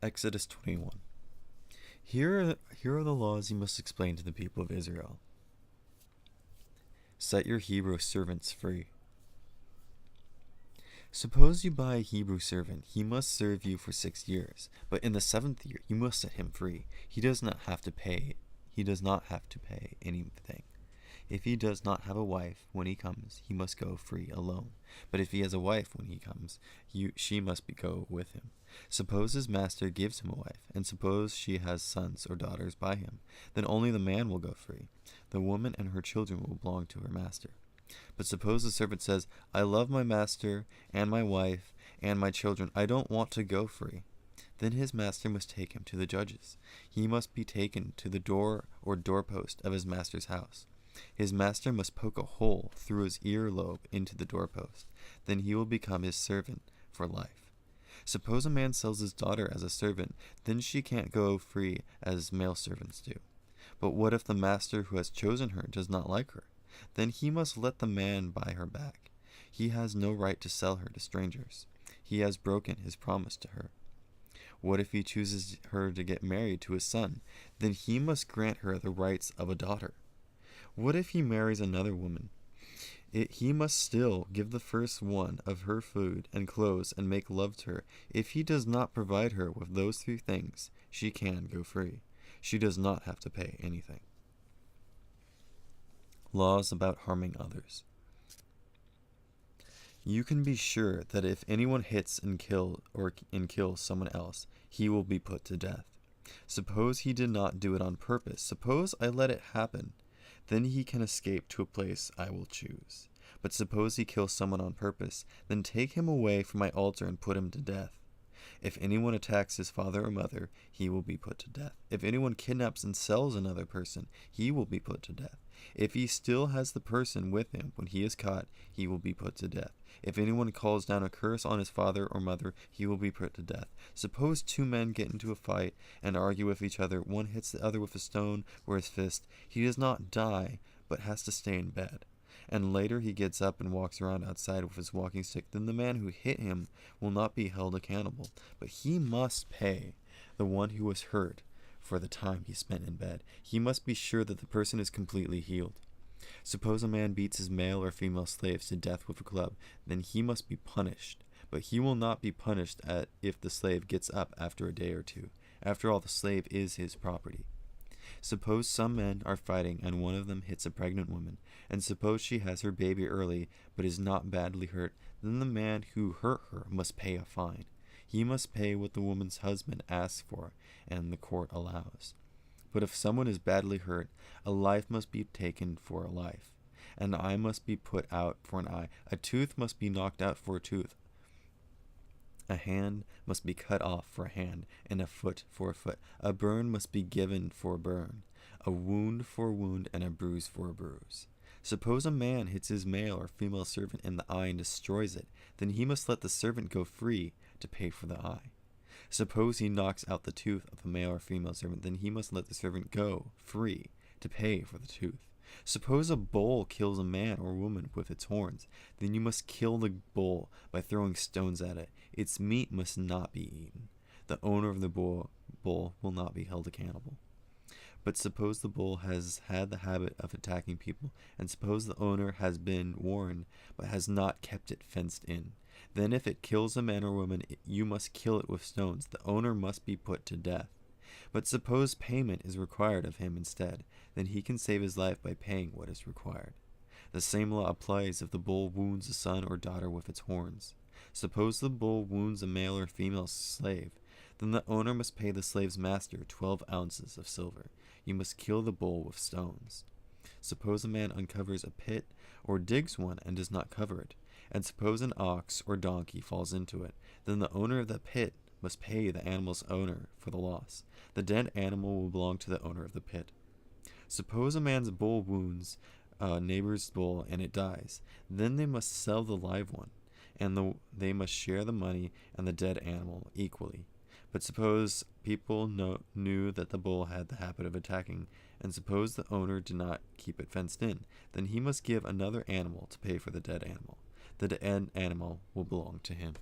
Exodus 21. Here are the laws you must explain to the people of Israel. Set your Hebrew servants free. Suppose you buy a Hebrew servant. He must serve you for 6 years, but in the 7th year you must set him free. He does not have to pay anything. If he does not have a wife when he comes, he must go free alone. But if he has a wife when he comes, she must go with him. Suppose his master gives him a wife, and suppose she has sons or daughters by him, then only the man will go free. The woman and her children will belong to her master. But suppose the servant says, I love my master and my wife and my children. I don't want to go free. Then his master must take him to the judges. He must be taken to the door or doorpost of his master's house. His master must poke a hole through his earlobe into the doorpost. Then he will become his servant for life. Suppose a man sells his daughter as a servant, then she can't go free as male servants do. But what if the master who has chosen her does not like her? Then he must let the man buy her back. He has no right to sell her to strangers. He has broken his promise to her. What if he chooses her to get married to his son? Then he must grant her the rights of a daughter. What if he marries another woman? He must still give the first one of her food and clothes and make love to her. If he does not provide her with those 3 things, she can go free. She does not have to pay anything. Laws about harming others. You can be sure that if anyone hits and kills someone else, he will be put to death. Suppose he did not do it on purpose. Suppose I let it happen. Then he can escape to a place I will choose. But suppose he kills someone on purpose, then take him away from my altar and put him to death. If anyone attacks his father or mother, he will be put to death. If anyone kidnaps and sells another person, he will be put to death. If he still has the person with him when he is caught, he will be put to death. If anyone calls down a curse on his father or mother, he will be put to death. Suppose 2 men get into a fight and argue with each other. One hits the other with a stone or his fist. He does not die, but has to stay in bed. And later he gets up and walks around outside with his walking stick. Then the man who hit him will not be held accountable, but he must pay the one who was hurt for the time he spent in bed. He must be sure that the person is completely healed. Suppose a man beats his male or female slaves to death with a club, then he must be punished. But he will not be punished if the slave gets up after a day or 2. After all, the slave is his property. Suppose some men are fighting and one of them hits a pregnant woman, and suppose she has her baby early but is not badly hurt, then the man who hurt her must pay a fine. He must pay what the woman's husband asks for and the court allows. But if someone is badly hurt, a life must be taken for a life. An eye must be put out for an eye. A tooth must be knocked out for a tooth. A hand must be cut off for a hand, and a foot for a foot. A burn must be given for a burn, a wound for a wound, and a bruise for a bruise. Suppose a man hits his male or female servant in the eye and destroys it, then he must let the servant go free to pay for the eye. Suppose he knocks out the tooth of a male or female servant, then he must let the servant go free to pay for the tooth. Suppose a bull kills a man or woman with its horns, then you must kill the bull by throwing stones at it. Its meat must not be eaten. The owner of the bull will not be held accountable. But suppose the bull has had the habit of attacking people, and suppose the owner has been warned but has not kept it fenced in. Then if it kills a man or woman, you must kill it with stones. The owner must be put to death. But suppose payment is required of him instead, then he can save his life by paying what is required. The same law applies if the bull wounds a son or daughter with its horns. Suppose the bull wounds a male or female slave, then the owner must pay the slave's master 12 ounces of silver. You must kill the bull with stones. Suppose a man uncovers a pit or digs one and does not cover it, and suppose an ox or donkey falls into it, then the owner of the pit must pay the animal's owner for the loss. The dead animal will belong to the owner of the pit. Suppose a man's bull wounds a neighbor's bull and it dies, then they must sell the live one, and they must share the money and the dead animal equally. But suppose people knew that the bull had the habit of attacking, and suppose the owner did not keep it fenced in, then he must give another animal to pay for the dead animal. The dead animal will belong to him.